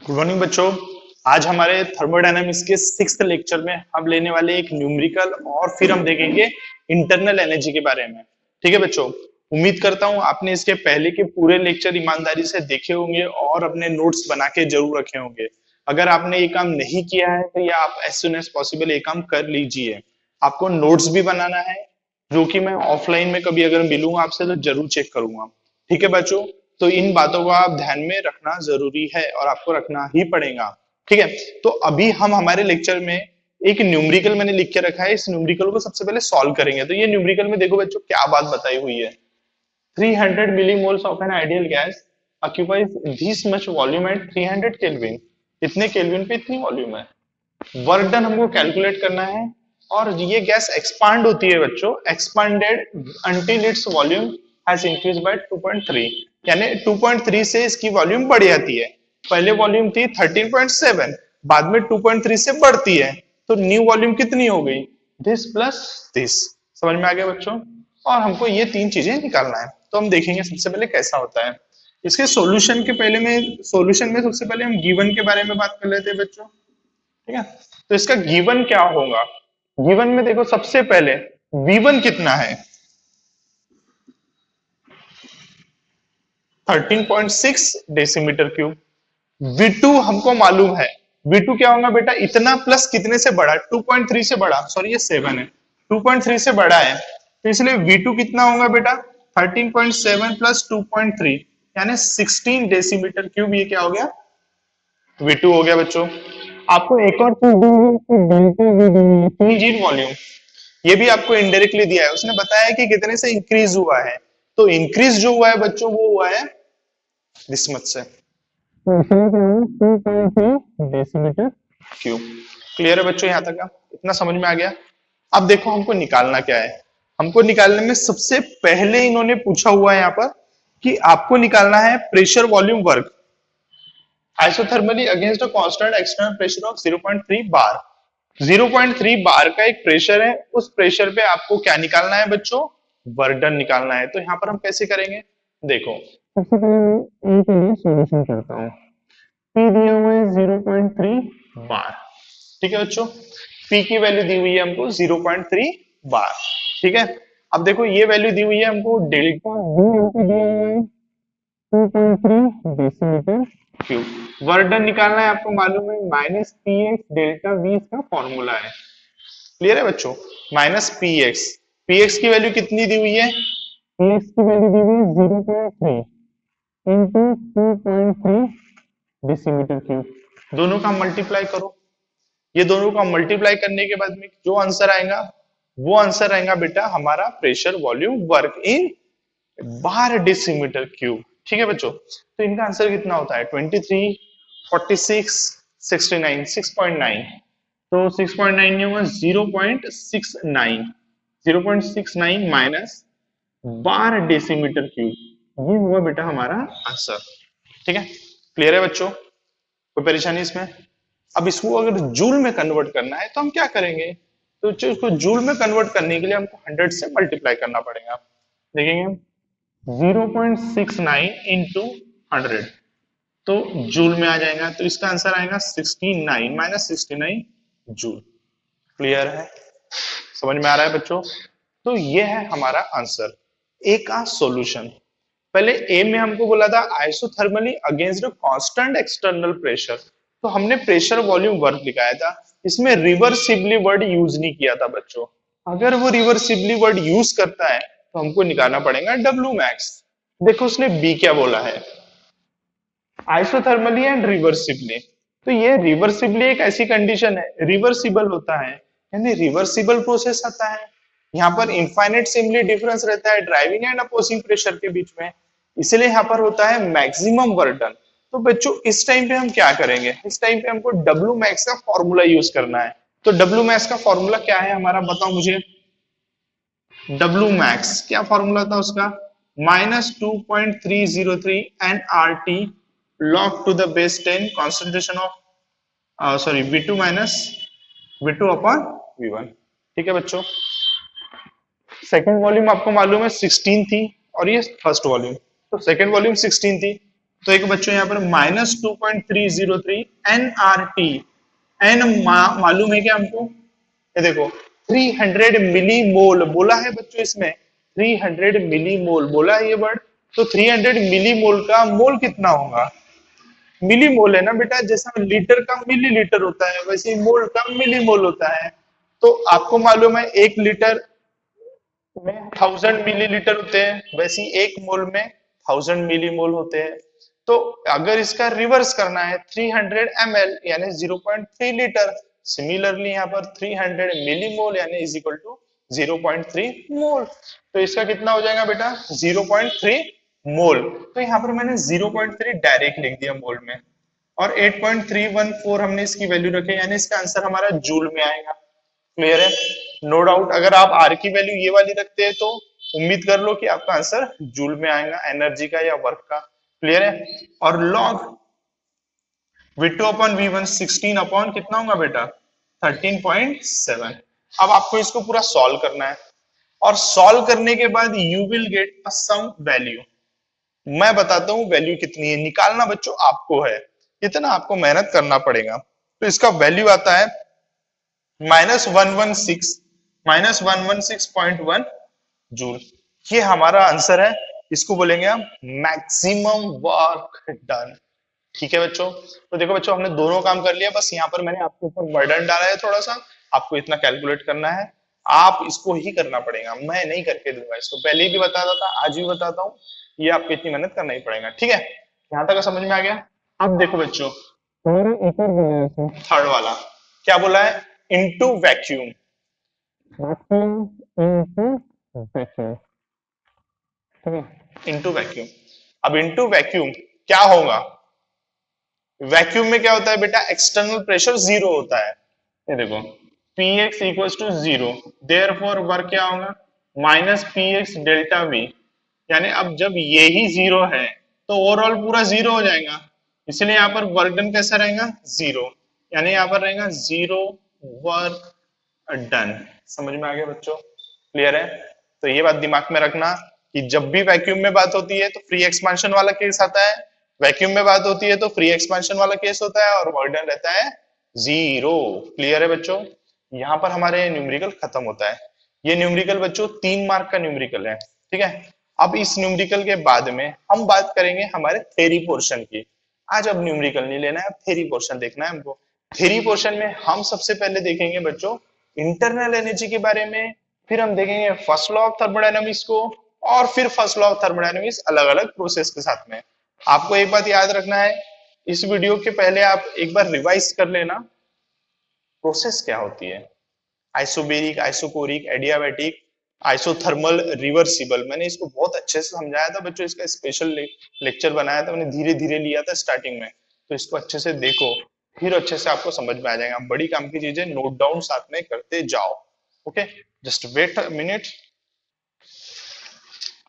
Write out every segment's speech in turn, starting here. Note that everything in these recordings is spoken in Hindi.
गुड मॉर्निंग बच्चों। आज हमारे थर्मोडायनामिक्स के 6th लेक्चर में हम लेने वाले एक न्यूमेरिकल और फिर हम देखेंगे इंटरनल एनर्जी के बारे में। ठीक है बच्चों, उम्मीद करता हूं आपने इसके पहले के पूरे लेक्चर ईमानदारी से देखे होंगे और अपने नोट्स बना के जरूर रखे होंगे। अगर आपने ये काम नहीं किया है तो या आप एज सुन एज पॉसिबल ये काम कर लीजिए। आपको नोट्स भी बनाना है, जो कि मैं ऑफलाइन में कभी अगर मिलूंगा आपसे तो जरूर चेक करूंगा। ठीक है बच्चों, तो इन बातों को आप ध्यान में रखना जरूरी है और आपको रखना ही पड़ेगा। ठीक है, तो अभी हम हमारे लेक्चर में एक न्यूमेरिकल मैंने लिख के रखा है, इस न्यूमेरिकल को सबसे पहले सॉल्व करेंगे। तो ये न्यूमेरिकल में देखो बच्चों क्या बात बताई हुई है। 300 millimoles of an ideal gas occupies this much volume at 300 kelvin. इतने केल्विन पे इतनी वॉल्यूम है। वर्क डन हमको कैलकुलेट करना है और ये गैस एक्सपांड होती है बच्चों, expanded until its volume has increase by 2.3, यानी 2.3 से इसकी वॉल्यूम बढ़ जाती है। पहले वॉल्यूम थी 13.7, बाद में 2.3 से बढ़ती है, तो न्यू वॉल्यूम कितनी हो गई? This plus this. समझ में आ गया बच्चों? और हमको ये तीन चीजें निकालना है, तो हम देखेंगे सबसे पहले कैसा होता है। इसके सॉल्यूशन के पहले में सॉल्यूशन में सबसे पहले हम गिवन के बारे में बात कर लेते हैं बच्चों। ठीक है, तो इसका गिवन क्या होगा? गिवन में देखो सबसे पहले V1 कितना है? 13.6 डेसीमीटर क्यूब। V2 हमको मालूम है, V2 क्या होगा बेटा? इतना प्लस कितने से बड़ा? 2.3 से बड़ा, सॉरी ये 7 है, 2.3 से बड़ा है, तो इसलिए V2 कितना होगा बेटा? 13.7 प्लस 2.3 यानी 16 डेसीमीटर क्यूब। ये क्या हो गया? V2 हो गया बच्चों। आपको एक और चीज दी है कि डेल्टा वी दी है, चेंज इन वॉल्यूम। ये भी आपको इनडायरेक्टली दिया है, उसने बताया कि कितने से इंक्रीज हुआ है। तो इंक्रीज जो हुआ है बच्चों वो हुआ है दिस मच से, डेसीमीटर क्यूब। क्लियर है बच्चों? यहां तक का इतना समझ में आ गया? अब देखो हमको निकालना क्या है। हमको निकालने में सबसे पहले इन्होंने पूछा हुआ है यहाँ पर कि आपको निकालना है pressure volume work isothermally against a constant external pressure of 0.3 बार। 0.3 बार का एक प्रेशर है, उस प्रेशर पे आपको क्या निकालना है बच्चों? वर्क डन निकालना है। तो यहाँ पर हम कैसे करेंगे? देखो सबसे पहले मैं ए के लिए सॉल्यूशन करता हूँ। पी दिया हुआ है 0.3 बार। ठीक है बच्चों, पी की वैल्यू दी हुई है हमको 0.3 बार। ठीक है, अब देखो ये वैल्यू दी हुई है हमको, डेल्टा वी हमको दिया हुआ है 2.3 डेसीमीटर क्यूब। वर्क डन निकालना है, आपको मालूम है minus P x delta we इसका फॉर्मूला है। क्लियर है बच्चों? Minus P x, P x की वैल्यू कितनी दी हुई है? पी एक्स की वैल्यू दी हुई है 0.3 इंटू 2.3 डेसीमीटर क्यूब। दोनों का मल्टीप्लाई करो। ये दोनों का मल्टीप्लाई करने के बाद में जो आंसर आएगा वो आंसर आएगा बेटा हमारा pressure volume work in bar decimetre cube. ठीक है बच्चों, तो इनका आंसर कितना होता है? 23, 46, 69, 6.9। तो 6.9 नहीं होगा, 0.69, 0.69 माइनस बार डेसीमीटर क्यूब, ये हुआ बेटा हमारा आंसर। ठीक है, क्लियर है बच्चों? कोई परेशानी इसमें? अब इसको अगर जूल में कन्वर्ट करना है तो हम क्या करेंगे? तो इसको जूल में कन्वर्ट करने के लिए हमको 100 से मल्टीप्लाई करना पड़ेगा। देखेंगे 0.69 इंटू 100 तो जूल में आ जाएगा, तो इसका आंसर आएगा 69 माइनस 69 जूल। क्लियर है? समझ में आ रहा है बच्चों? तो ये है हमारा आंसर, ए का सॉल्यूशन। पहले ए में हमको बोला था isothermally against constant external pressure, तो हमने प्रेशर वॉल्यूम वर्क लिखाया था, इसमें रिवर्सिबली वर्ड यूज नहीं किया था बच्चों। अगर वो रिवर्सिबली वर्ड यूज करता है तो हमको निकालना पड़ेगा डब्ल्यू मैक्स। देखो उसने बी क्या बोला है, आइसोथर्मली एंड रिवर्सिबली। तो ये रिवर्सिबली एक ऐसी कंडीशन है, रिवर्सिबल होता है यानी रिवर्सिबल प्रोसेस आता है। यहाँ पर इनफाइनाइट सिम्पली डिफरेंस रहता है ड्राइविंग एंड अपोजिंग प्रेशर के बीच में, इसलिए यहाँ पर होता है मैक्सिमम वर्क डन। तो बच्चों इस टाइम पे हम क्या करेंगे? इस टाइम पे हमको डब्ल्यू मैक्स का फॉर्मूला यूज करना है। तो डब्ल्यू मैक्स का फॉर्मूला क्या है हमारा, बताओ मुझे। डब्ल्यू मैक्स क्या फॉर्मूला था उसका? -2.303 N R T log to the base 10 concentration of sorry V2 minus V2 upon V1। ठीक है बच्चों, सेकेंड वॉल्यूम आपको मालूम है 16 थी और ये फर्स्ट वॉल्यूम, तो सेकेंड वॉल्यूम 16 थी, तो एक बच्चों यहाँ पर -2.303 nRT। एन मालूम है क्या हमको? ये देखो 300 मिली मोल बोला है बच्चों, इसमें 300 मिली मोल बोला है ये वर्ड। तो 300 मिली मोल का मोल कितना होगा? मिली मोल है ना बेटा, जैसा लीटर का मिली लीटर होता है वैसे ही मोल का मिली मोल होता है। तो आपको मालूम है 1 लीटर में 1000 मिलीलीटर होते हैं, वैसे ही 1 मोल में 1000 मिलीमोल होते हैं। तो अगर इसका रिवर्स करना है 300 ml यानी 0.3 लीटर, सिमिलरली यहाँ पर 300 मिलीमोल यानी इज इक्वल टू 0.3 मोल। तो इसका कितना हो जाएगा बेटा? 0.3 मोल। तो यहाँ पर मैंने 0.3 डायरेक्ट लिख दिया मोल में, और 8.314 हमने इसकी वैल्यू रखे, यानी इसका आंसर हमारा जूल में आएगा। क्लियर है? No doubt. अगर आप आर की वैल्यू ये वाली रखते हैं तो उम्मीद कर लो कि आपका आंसर जूल में आएगा, एनर्जी का या वर्क का। क्लियर है? और log V2 upon V1 16 upon कितना होगा बेटा? 13.7। अब आपको इसको पूरा सॉल्व करना है, और सॉल्व करने के बाद you will get a sum value. मैं बताता हूं वैल्यू कितनी है, निकालना बच्चों आपको है, इतना आपको मेहनत करना पड़ेगा। तो इसका वैल्यू आता है -116 जूल। ये हमारा आंसर है, इसको बोलेंगे हम मैक्सिमम वर्क डन। ठीक है बच्चों? तो देखो बच्चों, हमने दोनों काम कर लिया, बस यहाँ पर मैंने आपके ऊपर बर्डन डाला है थोड़ा सा, आपको इतना कैलकुलेट करना है, आप इसको ही करना पड़ेगा, मैं नहीं करके दूंगा इसको। पहले भी बताता था, आज भी बताता हूँ, ये आपको इतनी मेहनत करना ही पड़ेगा। ठीक है? यहाँ तक समझ में आ गया? अब देखो बच्चों, थर्ड वाला क्या बोला है? Into vacuum. Into vacuum. अब इनटू वैक्यूम क्या होगा? वैक्यूम में क्या होता है बेटा? एक्सटर्नल प्रेशर जीरो होता है। ये देखो Px equals to zero, therefore work क्या होगा? -Px delta V। यानी अब जब ये ही जीरो है तो ओवरऑल पूरा जीरो हो जाएगा, इसलिए यहाँ पर वर्क डन कैसा रहेगा? जीरो। यानी यहाँ पर रहेगा जीरो वर्क डन। समझ में आ गया बच्चों? क्लियर है? तो ये बात दिमाग में रखना कि जब भी वैक्यूम में बात होती है तो फ्री एक्सपांशन वाला केस आता है, वैक्यूम में बात होती है तो फ्री एक्सपांशन वाला केस होता है, और वर्क डन रहता है जीरो। क्लियर है बच्चों? यहाँ पर हमारे न्यूमेरिकल खत्म होता है। ये न्यूमेरिकल बच्चों 3 मार्क का न्यूमेरिकल है। ठीक है? अब इस न्यूमेरिकल के बाद में हम बात करेंगे हमारे थ्योरी पोर्शन की। आज अब न्यूमेरिकल नहीं लेना है, थ्योरी पोर्शन देखना है हमको। थ्योरी पोर्शन में हम सबसे पहले देखेंगे बच्चों इंटरनल एनर्जी के बारे में, फिर हम देखेंगे फर्स्ट लॉ ऑफ थर्मोडायनामिक्स को, और फिर फर्स्ट लॉ ऑफ थर्मोडायनामिक्स अलग अलग प्रोसेस के साथ में। आपको एक बात याद रखना है, इस वीडियो के पहले आप एक बार रिवाइज कर लेना प्रोसेस क्या होती है। Isobaric, isochoric, adiabatic, isothermal, reversible, मैंने इसको बहुत अच्छे से समझाया था बच्चों, इसका स्पेशल लेक्चर बनाया था मैंने, धीरे धीरे लिया था स्टार्टिंग में, तो इसको अच्छे से देखो, फिर अच्छे से आपको समझ में आ जाएगा। बड़ी काम की चीजें नोट डाउन साथ में करते जाओ। Okay, just wait a minute.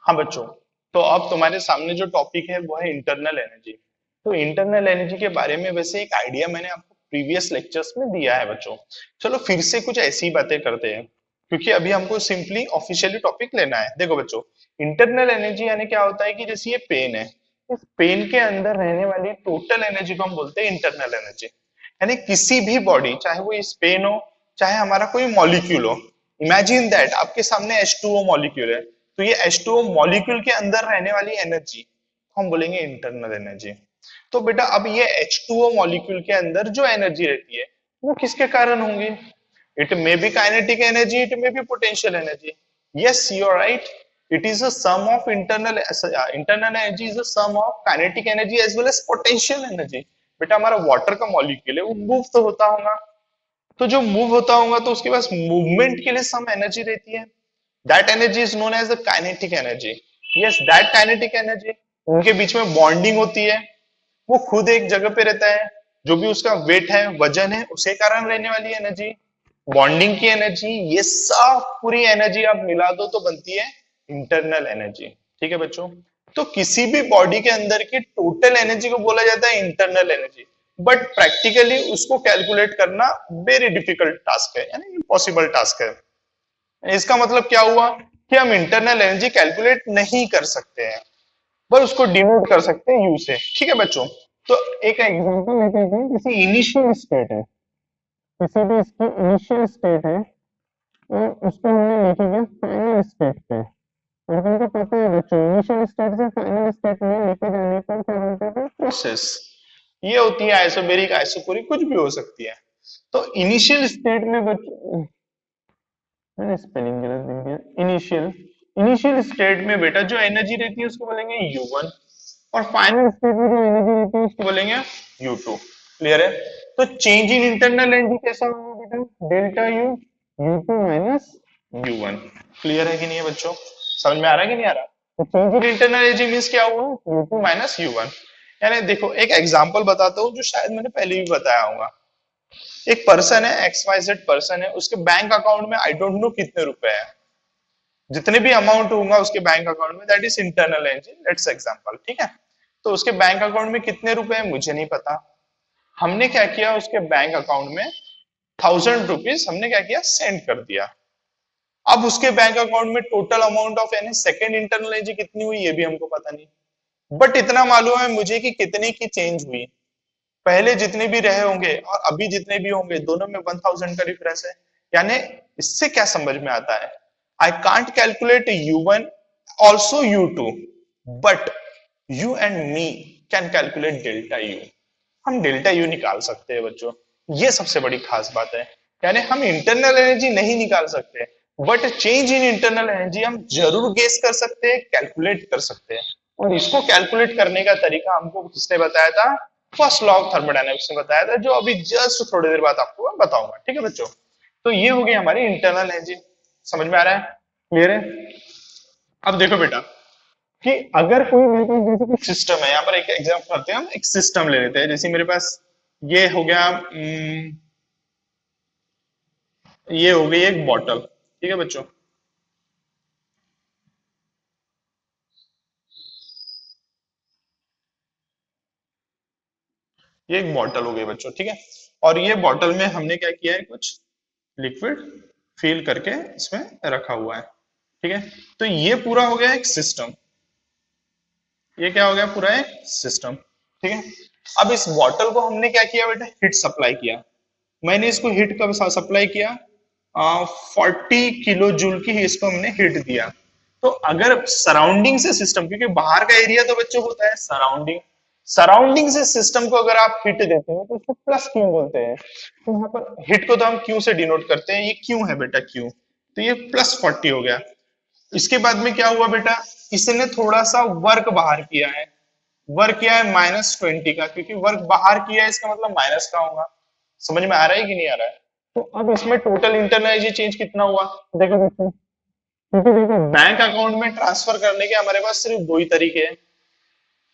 हाँ बच्चों, तो अब तुम्हारे सामने जो टॉपिक है वो है इंटरनल एनर्जी। तो इंटरनल एनर्जी के बारे में वैसे एक आइडिया मैंने आपको प्रीवियस लेक्चर्स में दिया है बच्चों। चलो फिर से कुछ ऐसी बातें करते हैं, क्योंकि अभी हमको सिंपली ऑफिशियली टॉपिक लेना है। देखो बच्चों, इंटरनल एनर्जी यानी क्या होता है कि जैसे ये पेन है, इस पेन के अंदर रहने वाली टोटल एनर्जी को हम बोलते हैं इंटरनल एनर्जी। यानी किसी भी बॉडी, चाहे वो इस पेन हो, चाहे हमारा कोई मॉलिक्यूल हो, इमेजिन दैट आपके सामने H2O मॉलिक्यूल है, तो ये H2O मॉलिक्यूल के अंदर रहने वाली एनर्जी हम बोलेंगे इंटरनल एनर्जी। तो बेटा अब ये H2O मॉलिक्यूल के अंदर जो एनर्जी रहती है वो किसके कारण होंगी? It may be kinetic energy, it may be potential energy. Yes, you are right, it is a sum of internal energy is a sum of kinetic energy as well as potential energy. बेटा हमारा वाटर का मॉलिक्यूल है, वो मूव तो होता होगा, तो जो मूव होता होगा तो उसके पास मूवमेंट के लिए सम एनर्जी रहती है, that energy is known as the kinetic energy. Yes, that kinetic energy, उनके बीच में बॉन्डिंग होती है, वो खुद एक जगह पे रहता है, जो भी उसका वेट है, वजन है, उसके कारण रहने वाली एनर्जी, बॉन्डिंग की एनर्जी, ये सब पूरी एनर्जी आप मिला दो तो बनती है इंटरनल एनर्जी। ठीक है बच्चों? तो किसी भी बॉडी के अंदर की टोटल एनर्जी को बोला जाता है इंटरनल एनर्जी, बट प्रैक्टिकली उसको कैलकुलेट करना वेरी डिफिकल्ट टास्क है, यानी इम्पॉसिबल टास्क है। इसका मतलब क्या हुआ कि हम इंटरनल एनर्जी कैलकुलेट नहीं कर सकते हैं। पर उसको डिनोट कर सकते हैं यू से। ठीक है बच्चों, तो एक एग्जांपल लेते हैं, जैसे इनिशियल स्टेट है, किसी भी इसकी इनिशियल स्टेट है और उसको हमने लेके गया फाइनल स्टेट पे, और तुमको पता है बच्चों इनिशियल स्टेट से फाइनल स्टेट में लेके जाने पर क्या बोलते हैं प्रोसेस। ये होती है आइसोबेरिक, आइसोकोरिक, कुछ भी हो सकती है। तो इनिशियल स्टेट में बच्चों, मैंने स्पेलिंग गलत लिख दिया, इनिशियल, इनिशियल स्टेट में बेटा जो एनर्जी रहती है उसको बोलेंगे U1, और फाइनल स्टेट में जो एनर्जी रहती है उसको बोलेंगे U2। क्लियर है? तो चेंज इन इंटरनल एनर्जी कैसा होगा बेटा, delta U, U2 minus U1। Clear है कि नहीं है बच्चों? समझ में आ रहा है कि नहीं आ रहा? तो change in internal energy means क्या हुआ, U2 माइनस U1। यानी देखो एक एग्जांपल बताता हूँ जो शायद मैंने पहले भी बताया होगा। एक पर्सन है, XYZ पर्सन है, उसके बैंक अकाउंट में आई डोंट नो कितने रुपए हैं, जितने भी अमाउंट होगा उसके बैंक अकाउंट में, that is internal energy, let's example. ठीक है? तो उसके बैंक अकाउंट में कितने रुपए हैं मुझे नहीं पता। हमने क्या किया, उसके बैंक अकाउंट में 1000 रुपीज हमने क्या किया, सेंड कर दिया। अब उसके बैंक अकाउंट में टोटल अमाउंट ऑफ यानी सेकंड इंटरनल एनर्जी कितनी हुई ये भी हमको पता नहीं, बट इतना मालूम है मुझे कि कितने की चेंज हुई। पहले जितने भी रहे होंगे और अभी जितने भी होंगे दोनों में 1000 का डिफरेंस है। यानी इससे क्या समझ में आता है, I can't calculate U1 also U2, but you and me can calculate delta U. हम डेल्टा यू निकाल सकते हैं बच्चों, ये सबसे बड़ी खास बात है। यानी हम इंटरनल एनर्जी नहीं निकाल सकते, but change in internal energy हम जरूर गेस कर सकते हैं, कैलकुलेट कर सकते हैं। और इसको कैलकुलेट करने का तरीका हमको किसने बताया था, फर्स्ट लॉ ऑफ थर्मोडायनेमिक्स ने बताया था, जो अभी जस्ट थोड़ी देर बाद आपको मैं बताऊंगा। ठीक है बच्चों? तो ये हो गई हमारी इंटरनल एनर्जी। समझ में आ रहा है? क्लियर है? अब देखो बेटा कि अगर कोई मेरे पास जैसे कोई सिस्टम है, यहाँ पर एक एग्जांपल करते हैं, हम एक सिस्टम ले लेते हैं, जैसे मेरे पास ये हो गया, ये हो गई एक बॉटल। ठीक है बच्चों? ये एक बॉटल हो गई बच्चों। ठीक है? और ये बॉटल में हमने क्या किया है, कुछ लिक्विड फिल करके इसमें रखा हुआ है। ठीक है? तो ये पूरा हो गया एक सिस्टम, ये क्या हो गया, पूरा एक सिस्टम। ठीक है? अब इस बॉटल को हमने क्या किया बेटा, हीट सप्लाई किया। मैंने इसको हीट कब सप्लाई किया, 40 किलो जूल की इसको हमने हीट दिया। तो अगर सराउंडिंग से सिस्टम, क्योंकि बाहर का एरिया तो बच्चों होता है सराउंडिंग, सराउंडिंग से सिस्टम को अगर आप हीट देते हो तो उसको प्लस क्यू बोलते हैं। तो यहाँ पर हीट को तो हम क्यू से डिनोट करते हैं, ये क्यू है बेटा, क्यू। तो ये +40 हो गया। इसके बाद में क्या हुआ बेटा, इसने थोड़ा सा वर्क बाहर किया है। वर्क किया है -20 का, क्योंकि वर्क बाहर किया है इसका मतलब माइनस का होगा। समझ में आ रहा है कि नहीं आ रहा है? तो अब इसमें टोटल इंटरनल एनर्जी चेंज कितना हुआ, देखो देखो, क्योंकि देखो बैंक अकाउंट में ट्रांसफर करने के हमारे पास सिर्फ दो ही तरीके हैं,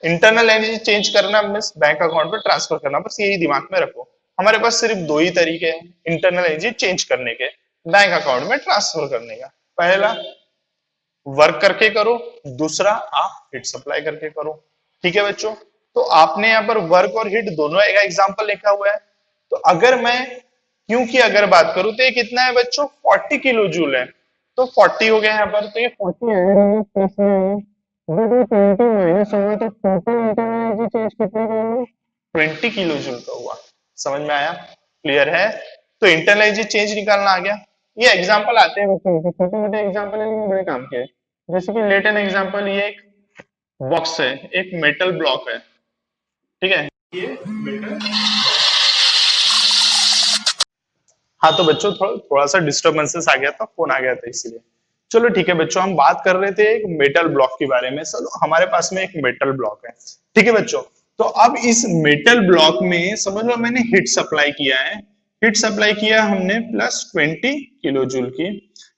इंटरनल एनर्जी चेंज करना मीन्स बैंक अकाउंट में ट्रांसफर करना, बस यही दिमाग में रखो। हमारे पास सिर्फ दो ही तरीके हैं इंटरनल एनर्जी चेंज करने के, बैंक अकाउंट में ट्रांसफर करने का। पहला वर्क करके करो, दूसरा आप हीट सप्लाई करके करो। ठीक है बच्चों? तो आपने यहाँ पर वर्क और हीट दोनों का एग्जांपल लिखा हुआ है। तो अगर मैं क्यू की अगर बात करूं तो ये कितना है बच्चों, 40 किलो जूल है। तो 40 हो गया यहाँ पर, तो ये 40 आएगा प्लस में, बट ये 20 माइनस होगा, तो टोटल इंटरनल एनर्जी चेंज कितने का होगा, 20 किलो जूल का हुआ। समझ में आया? क्लियर है? तो इंटरनल एनर्जी चेंज निकालना आ गया। ये एग्जांपल आते हैं बच्चों के, छोटे मोटे एग्जांपल है लेकिन बड़े काम के हैं। जैसे कि लेट एन एग्जांपल, ये एक बॉक्स है, एक मेटल ब्लॉक है। ठीक है? ये मेटल, हाँ तो बच्चों थोड़ा थोड़ा सा डिस्टर्बेंसेस आ गया था, फोन आ गया था इसीलिए। चलो ठीक है बच्चों, हम बात कर रहे थे एक मेटल ब्लॉक के बारे में। चलो हमारे पास में एक मेटल ब्लॉक है। ठीक है बच्चों? तो अब इस मेटल ब्लॉक में समझ लो मैंने हीट सप्लाई किया है, हीट सप्लाई किया हमने +20 किलो जूल की।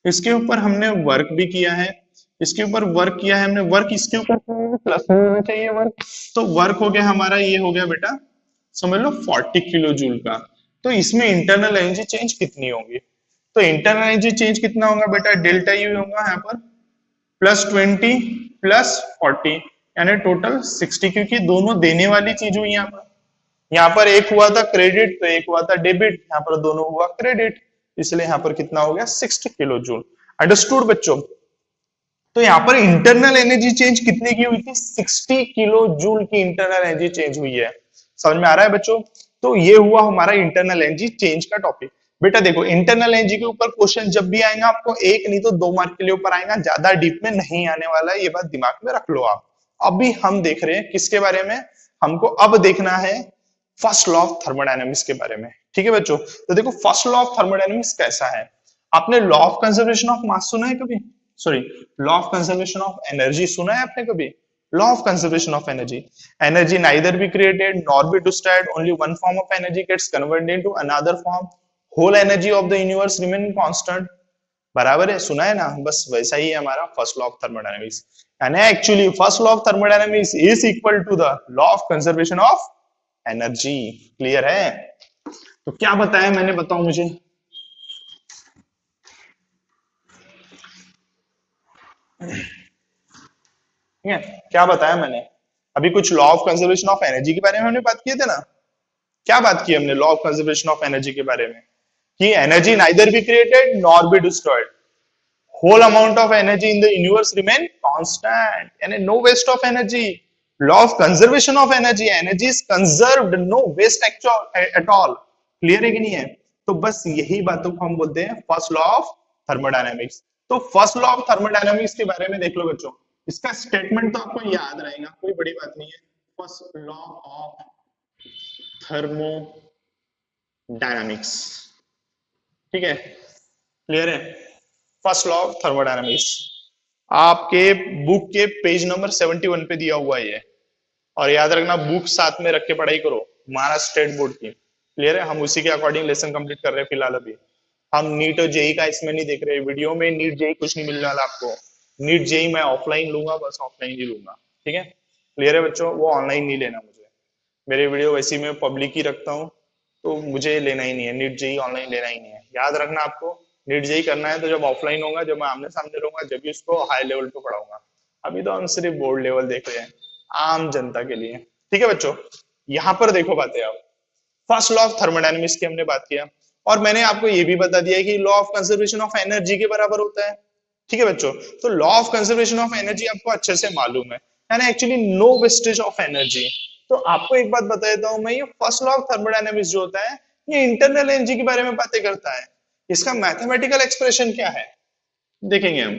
इसके ऊपर हमने वर्क भी किया है, इसके ऊपर वर्क किया है हमने, वर्क इसके ऊपर प्लस में होना चाहिए वर्क। तो वर्क हो गया हमारा, ये हो गया बेटा समझ लो 40 किलो जूल का। तो इसमें इंटरनल एनर्जी चेंज कितनी होगी, तो इंटरनल एनर्जी चेंज कितना होगा बेटा, डेल्टा यू होगा यहाँ पर, +20 +40 यानी टोटल 60, क्योंकि दोनों देने वाली चीज हुई यहाँ पर। यहाँ पर एक हुआ था क्रेडिट तो एक हुआ था डेबिट, यहाँ पर दोनों हुआ क्रेडिट, इसलिए यहाँ पर कितना हो गया 60 किलो जूल। अंडरस्टूड बच्चों? तो यहाँ पर इंटरनल एनर्जी चेंज कितने की हुई थी? 60 किलो जूल की इंटरनल एनर्जी चेंज हुई है। समझ में आ रहा है बच्चों? तो ये हुआ हमारा इंटरनल एनर्जी चेंज का टॉपिक। बेटा देखो, इंटरनल एनर्जी के ऊपर क्वेश्चन जब भी आएगा आपको एक नहीं तो 2 मार्क के लिए ऊपर आएगा, ज्यादा डीप में नहीं आने वाला है, ये बात दिमाग में रख लो आप। अभी हम देख रहे हैं किसके बारे में? हमको अब देखना है फर्स्ट लॉ ऑफ थर्मोडायनेमिक्स के बारे में। ठीक है बच्चों, तो देखो फर्स्ट लॉ ऑफ थर्मोडायनेमिक्स कैसा है। आपने law of conservation of mass सुना है कभी? Sorry, law of conservation of energy सुना है आपने कभी? Law of conservation of energy, energy neither be created nor be destroyed, only one form of energy gets converted into another form, whole energy of the universe remain constant. बराबर है, सुना है ना? बस वैसा ही है हमारा first law of thermodynamics. And actually first law of thermodynamics is equal to the law of conservation of energy. Clear है? तो क्या बताया मैंने, बताओ मुझे। ठीक है, क्या बताया मैंने? अभी कुछ law of conservation of energy के बारे में हमने बात किए थे ना। क्या बात की हमने law of conservation of energy के बारे में? कि energy neither be created nor be destroyed, whole amount of energy in the universe remain constant and no waste of energy. Law of conservation of energy, energy is conserved, no waste actual at all. Clear है कि नहीं है? तो बस यही बातों को हम बोलते हैं फर्स्ट लॉ ऑफ थर्मोडायनेमिक्स। तो फर्स्ट लॉ ऑफ थर्मोडायनेमिक्स के बारे में देख लो बच्चों, इसका स्टेटमेंट तो आपको याद रहेगा, कोई बड़ी बात नहीं है। फर्स्ट लॉ ऑफ थर्मोडायनेमिक्स, ठीक है, क्लियर है? फर्स्ट लॉ ऑफ थर्मोडायनामिक्स आपके बुक के पेज नंबर 71 पे दिया हुआ है ये, और याद रखना बुक साथ में रख के पढ़ाई करो, महाराष्ट्र स्टेट बोर्ड की। क्लियर है? हम उसी के अकॉर्डिंग लेसन कंप्लीट कर रहे हैं फिलहाल। अभी हम नीट और जेई का इसमें नहीं देख रहे, वीडियो में नीट जेई कुछ नहीं मिलने वाला आपको। नीट जेई मैं ऑफलाइन लूंगा, बस ऑफलाइन ही लूंगा। ठीक है, क्लियर है बच्चों? वो ऑनलाइन नहीं लेना मुझे, मेरे वीडियो वैसे मैं पब्लिक ही रखता हूँ, तो मुझे लेना ही नहीं है नीट जेई, ऑनलाइन लेना ही नहीं है। याद रखना आपको, नीट जेई करना है तो जब ऑफलाइन होगा, जब मैं आमने सामने रहूंगा, जब भी उसको हाई लेवल पे पढ़ाऊंगा। अभी तो हम सिर्फ बोर्ड लेवल देख रहे हैं आम जनता के लिए। ठीक है बच्चों, यहाँ पर देखो बातें आप, फर्स्ट लॉ ऑफ थर्मोडायनेमिक्स की हमने बात किया, और मैंने आपको ये भी बता दिया कि law of conservation of energy के बराबर होता है। ठीक है बच्चों, तो law of conservation of energy आपको अच्छे से मालूम है ना? Actually no wastage of energy. तो आपको एक बात बता देता हूं मैं, ये फर्स्ट लॉ ऑफ थर्मोडायनेमिक्स जो होता है, ये इंटरनल एनर्जी के बारे में बातें करता है। इसका मैथमेटिकल एक्सप्रेशन क्या है देखेंगे हम।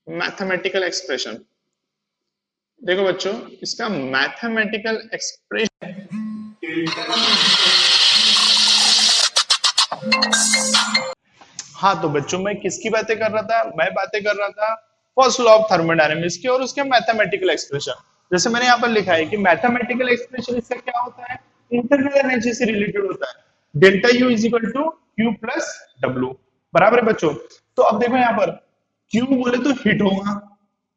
मैथमेटिकल एक्सप्रेशन देखो बच्चों, इसका मैथमेटिकल एक्सप्रेशन, हाँ तो बच्चों मैं किसकी बातें कर रहा था? मैं बातें कर रहा था फर्स्ट लॉ ऑफ थर्मोडायनेमिक्स की और उसके मैथमेटिकल एक्सप्रेशन। जैसे मैंने यहाँ पर लिखा है कि मैथमेटिकल एक्सप्रेशन इसका क्या होता है, इंटरनल एनर्जी से रिलेटेड होता है। Delta U is equal to Q plus W, बराबर है बच्चों? तो अब देखो यहाँ पर क्यू बोले तो हिट होगा,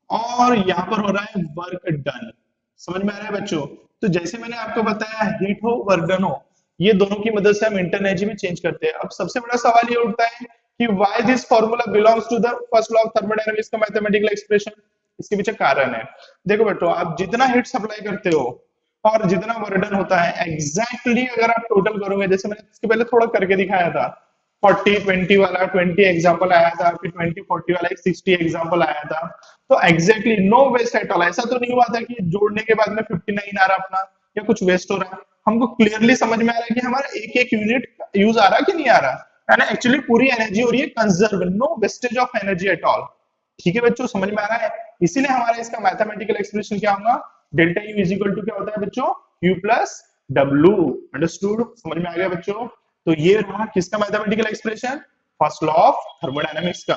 और यहाँ पर हो रहा है वर्क डन। समझ में आ रहा है बच्चों? तो जैसे मैंने आपको बताया हिट हो वर्क डन हो, ये दोनों की मदद से हम इंटरनल एनर्जी में चेंज करते हैं। अब सबसे बड़ा सवाल ये उठता है कि why this formula belongs to the first law of thermodynamics का मैथमेटिकल एक्सप्रेशन। इसके पीछे कारण है। देखो बेटो, आप जितना हीट सप्लाई करते हो और जितना वर्डन होता है, एग्जैक्टली अगर आप टोटल करोगे, जैसे मैंने इसके पहले थोड़ा करके दिखाया था, 40-20 वाला 20 एग्जांपल आया था, फिर 20-40 वाला 60 एग्जांपल आया था। तो exactly no waste at all. ऐसा तो नहीं हुआ था कि जोड़ने के बाद में 59 आ रहा अपना, या कुछ वेस्ट हो रहा है। हमको क्लियरली समझ में आ रहा है कि हमारा एक एक यूनिट यूज आ रहा कि नहीं आ रहा है ना? एक्चुअली पूरी एनर्जी हो रही है conserve, no wastage of energy at all. ठीक है बच्चों, समझ में आ रहा है? इसीलिए हमारा इसका मैथमेटिकल एक्सप्रेशन क्या होगा, delta U is equal to क्या होता है बच्चों, क्यू प्लस डब्ल्यू। अंडरस्टूड? समझ में आ गया बच्चों? तो ये रहा किसका mathematical expression, first law of thermodynamics का।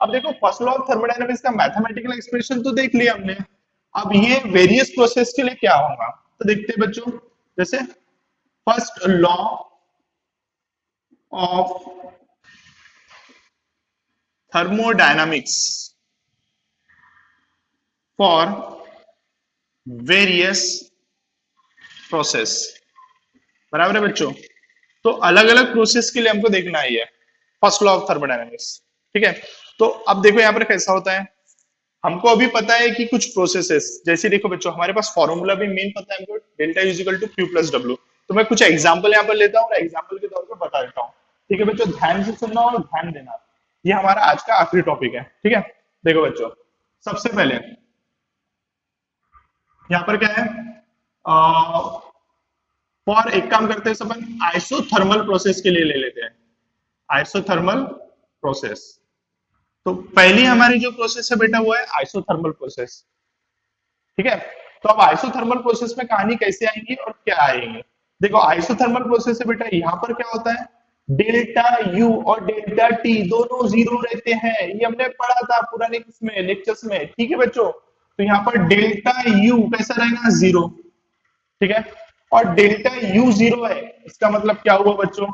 अब देखो फर्स्ट लॉ ऑफ थर्मोडायनेमिक्स का मैथमेटिकल एक्सप्रेशन तो देख लिया हमने, अब ये वेरियस प्रोसेस के लिए क्या होगा तो देखते हैं बच्चों। जैसे first law of thermodynamics for various process, बराबर है बच्चों? तो अलग अलग प्रोसेस के लिए हमको देखना है फर्स्ट लॉ ऑफ थर्मोडायनामिक्स। ठीक है, तो अब देखो यहाँ पर कैसा होता है, हमको अभी पता है कि कुछ प्रोसेसेस, जैसे देखो बच्चों हमारे पास फॉर्मूला भी मेन पता है हमको, delta is equal to Q plus W. तो मैं कुछ एग्जांपल यहाँ पर लेता हूँ और एग्जांपल के तौर पर बता देता हूँ। ठीक है बच्चों, ध्यान से सुनना और ध्यान देना, ये हमारा आज का आखिरी टॉपिक है। ठीक है, देखो बच्चों, सबसे पहले यहाँ पर क्या है, फॉर एक काम करते हैं सब, आइसोथर्मल प्रोसेस के लिए ले लेते हैं, आइसोथर्मल प्रोसेस। तो पहली हमारी जो प्रोसेस है बेटा वो है आइसोथर्मल प्रोसेस। ठीक है, तो अब आइसोथर्मल प्रोसेस में कहानी कैसे आएंगी और क्या आएंगे। देखो आइसोथर्मल प्रोसेस है बेटा, यहाँ पर क्या होता है, डेल्टा यू और डेल्टा टी दोनों जीरो रहते हैं, ये हमने पढ़ा था पुराने इसमें लेक्चर्स में। ठीक है बच्चों, तो यहाँ पर डेल्टा यू कैसा रहेगा, जीरो। ठीक है, और डेल्टा यू जीरो है, इसका मतलब क्या हुआ बच्चों,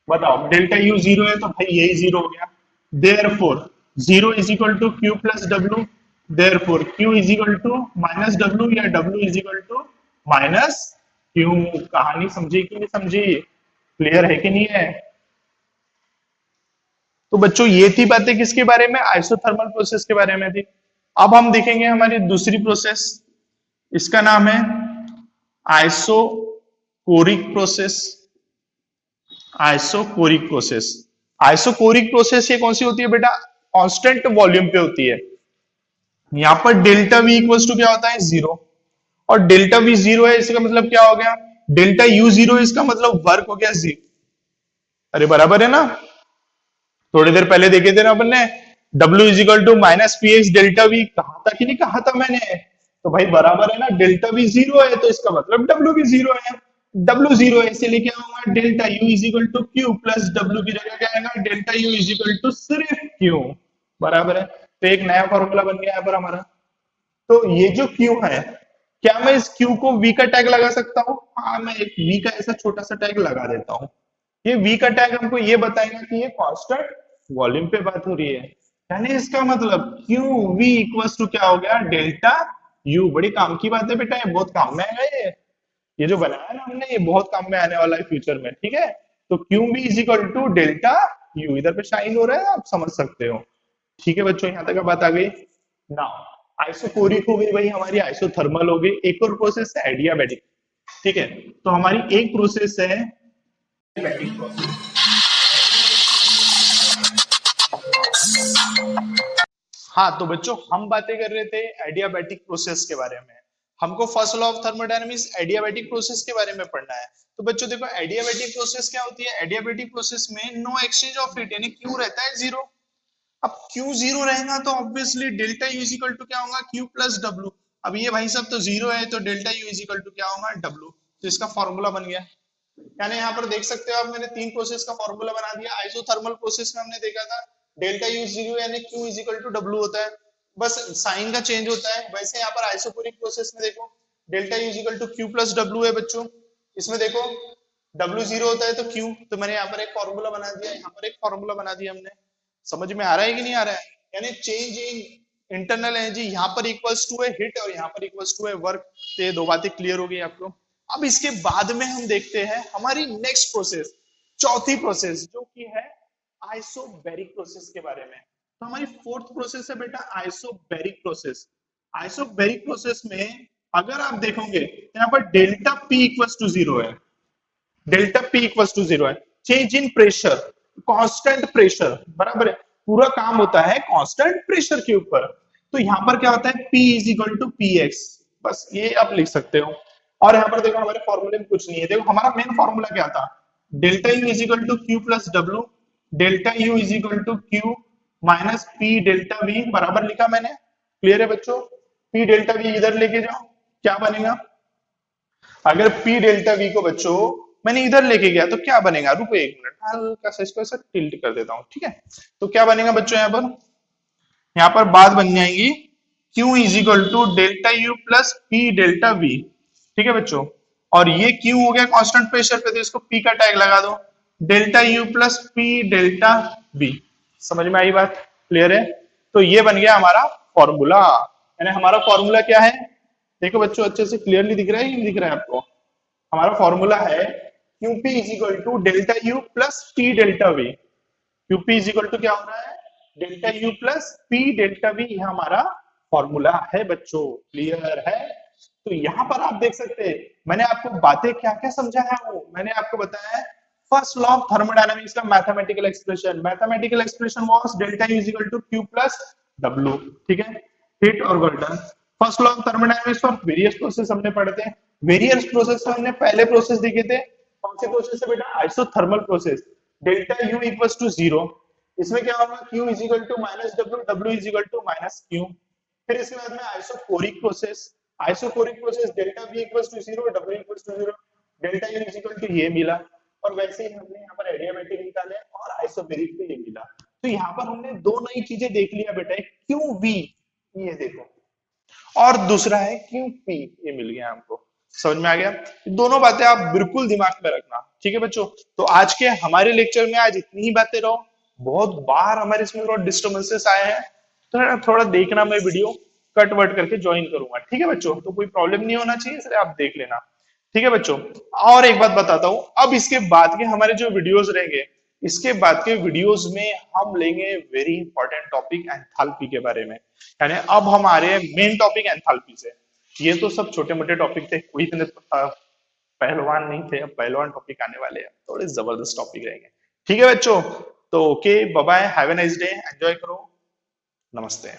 बताओ, डेल्टा यू जीरो है तो भाई यही जीरो हो गया। Therefore zero is equal to Q plus W, therefore Q is equal to minus W या W is equal to minus Q. कहानी समझी कि नहीं समझी, क्लियर है कि नहीं है। तो बच्चों ये थी बातें किसके बारे में, आइसोथर्मल प्रोसेस के बारे में थी। अब हम देखेंगे हमारी दूसरी प्रोसेस, इसका नाम है isochoric process. Isochoric process, isochoric process ये कौन सी होती है बेटा, कांस्टेंट वॉल्यूम पे होती है। यहां पर डेल्टा वी इक्वल्स टू क्या होता है, जीरो, और डेल्टा वी जीरो है, इसका मतलब क्या हो गया, डेल्टा यू जीरो, इसका मतलब वर्क हो गया जीरो। अरे बराबर है ना, थोड़ी देर पहले देखे थे ना अपन ने, W is equal to minus P x delta V, कहा था कि नहीं कहा था मैंने, तो भाई बराबर है ना, डेल्टा वी जीरो है तो इसका मतलब W भी जीरो है। W जीरो है इसीलिए क्या होगा, delta U is equal to Q plus W की जगह क्या आएगा, delta U is equal to सिर्फ क्यू, बराबर है। तो एक नया फॉर्मूला बन गया यहाँ पर हमारा। तो ये जो Q है, क्या मैं इस Q को V का टैग लगा सकता हूँ, हाँ मैं एक V का ऐसा छोटा सा टैग लगा देता हूँ। ये V का टैग हमको ये बताएगा कि ये कांस्टेंट वॉल्यूम पे बात हो रही है, यानी इसका मतलब क्यू वी इक्वल्स टू क्या हो गया, डेल्टा यू। बड़ी काम की बात है बेटा, ये बहुत काम में आएगा, ये जो बनाया ना हमने ये बहुत काम में आने वाला है फ्यूचर में। ठीक है, तो Q V is equal to delta U, इधर पे शाइन हो रहा है, आप समझ सकते हो। ठीक है बच्चों, यहाँ तक बात आ गई ना। आइसोकोरिक हो गई भाई हमारी, आइसोथर्मल हो गई, एक और प्रोसेस है एडियाबैटिक। ठीक है, तो हमारी एक प्रोसेस है एडियाबैटिक प्रोसेस। हाँ तो बच्चों हम बातें कर रहे थे एडियाबैटिक प्रोसेस के बारे में, हमको first law of thermodynamics adiabatic process के बारे में पढ़ना है। तो बच्चों देखो एडियाबैटिक प्रोसेस क्या होती है, एडियाबैटिक प्रोसेस में नो एक्सचेंज ऑफ हीट, यानी क्यू रहता है जीरो। अब क्यू जीरो रहेगा तो obviously delta U is equal to क्या होगा, क्यू प्लस डब्ल्यू। अब ये भाई साहब तो जीरो है तो delta U is equal to क्या होगा, डब्ल्यू। तो इसका फॉर्मूला बन गया, यानी यहाँ पर देख सकते हो आप, मैंने तीन प्रोसेस का फॉर्मूला बना दिया। आइसोथर्मल प्रोसेस में हमने देखा था डेल्टा यू जीरो यानी Q is equal to W होता है, बस साइन का चेंज होता है। वैसे यहाँ पर आइसोकोरिक प्रोसेस में देखो delta U is equal to Q plus W है बच्चों, इसमें देखो डब्ल्यू जीरो होता है तो क्यू, तो मैंने यहाँ पर एक फॉर्मूला बना दिया, यहाँ पर एक फॉर्मूला बना दिया हमने। समझ में आ रहा है कि नहीं आ रहा है, यानी चेंज इन इंटरनल एनर्जी यहाँ पर इक्वल्स टू है हिट और यहाँ पर इक्वल्स टू है वर्क। तो ये दो बातें क्लियर हो गई आपको। अब इसके बाद में हम देखते हैं हमारी नेक्स्ट प्रोसेस, चौथी प्रोसेस जो कि है आइसोबैरिक प्रोसेस के बारे में। तो हमारी फोर्थ प्रोसेस है बेटा आइसोबैरिक प्रोसेस। आइसोबैरिक प्रोसेस में अगर आप देखोगे तो यहाँ पर delta P equals to zero है, delta P equals to zero है। Change in pressure, constant pressure, बराबर है, पूरा काम होता है कांस्टेंट प्रेशर के ऊपर। तो यहाँ पर क्या होता है, P is equal to P x, बस ये आप लिख सकते हो। और यहाँ पर देखो हमारे फॉर्मूले में कुछ नहीं है, देखो हमारा मेन फॉर्मूला क्या था, delta U is equal to Q plus W, delta U is equal to Q minus P delta V, बराबर लिखा मैंने। क्लियर है बच्चों, पी डेल्टा वी इधर लेके जाओ, क्या बनेगा, अगर पी डेल्टा वी को बच्चों मैंने इधर लेके गया तो क्या बनेगा, रुको एक मिनट, हल्का सा इसको ऐसा टिल्ट कर देता हूं। ठीक है, तो क्या बनेगा बच्चों, यहाँ पर बात बन जाएगी Q is equal to delta U plus P delta V. ठीक है बच्चों, और ये Q हो गया कांस्टेंट प्रेशर पे, तो इसको P का टैग लगा दो, delta U plus P delta we. समझ में आई बात, क्लियर है। तो ये बन गया हमारा फॉर्मूला, यानी हमारा फॉर्मूला क्या है, देखो बच्चों अच्छे से क्लियरली दिख रहा है कि नहीं दिख रहा है आपको, हमारा फॉर्मूला है QP is equal to delta U plus P delta V. QP is equal to क्या हो रहा है, delta U plus P delta V, यह हमारा फॉर्मूला है बच्चों, क्लियर है। तो यहाँ पर आप देख सकते हैं मैंने आपको बातें क्या क्या समझाया हूं, मैंने आपको बताया है फर्स्ट लॉ ऑफ थर्मोडायनामिक्स का mathematical expression, mathematical expression was delta U is equal to Q plus W, ठीक है। हीट और golden. First law of thermodynamics of various process हमने पढ़े थे। वेरियस प्रोसेस में हमने पहले प्रोसेस देखे थे, कौन सी प्रोसेस है बेटा, isothermal process. Delta U equals to 0, इसमें क्या होगा, Q is equal to minus W, W is equal to minus Q. फिर इसके बाद में isochoric process, isochoric process delta V equals to 0, W equals to 0, delta U is equal to ये मिला। और वैसे ही हमने यहाँ पर एडियाबैटिक निकाले और आइसोबेरिक पे ये मिला। तो यहाँ पर हमने दो नई चीजें देख लिया बेटा, क्यू वी, ये देखो, और दूसरा है क्यू पी, ये मिल गया हमको। समझ में आ गया? दोनों बातें आप बिल्कुल दिमाग में रखना, ठीक है बच्चों। तो आज के हमारे लेक्चर में आज इतनी ही बातें रहो। बहुत बार हमारे इसमें थोड़ा डिस्टर्बेंसेस आए हैं, तो थोड़ा देखना, मैं वीडियो कट वट करके ज्वाइन करूंगा, ठीक है बच्चों। तो कोई प्रॉब्लम नहीं होना चाहिए, इसलिए आप देख लेना, ठीक है बच्चों। और एक बात बताता हूं, अब इसके बाद के हमारे जो वीडियोस रहेंगे, इसके बाद के वीडियोस में हम लेंगे वेरी इंपॉर्टेंट टॉपिक एंथैल्पी के बारे में। यानी अब हमारे मेन टॉपिक एंथैल्पी से, ये तो सब छोटे मोटे टॉपिक थे, कोई इतने पहलवान नहीं थे, अब पहलवान टॉपिक आने वाले हैं, थोड़े जबरदस्त टॉपिक रहेंगे, ठीक है बच्चों। तो okay, bye bye, have a nice day, enjoy करो, नमस्ते।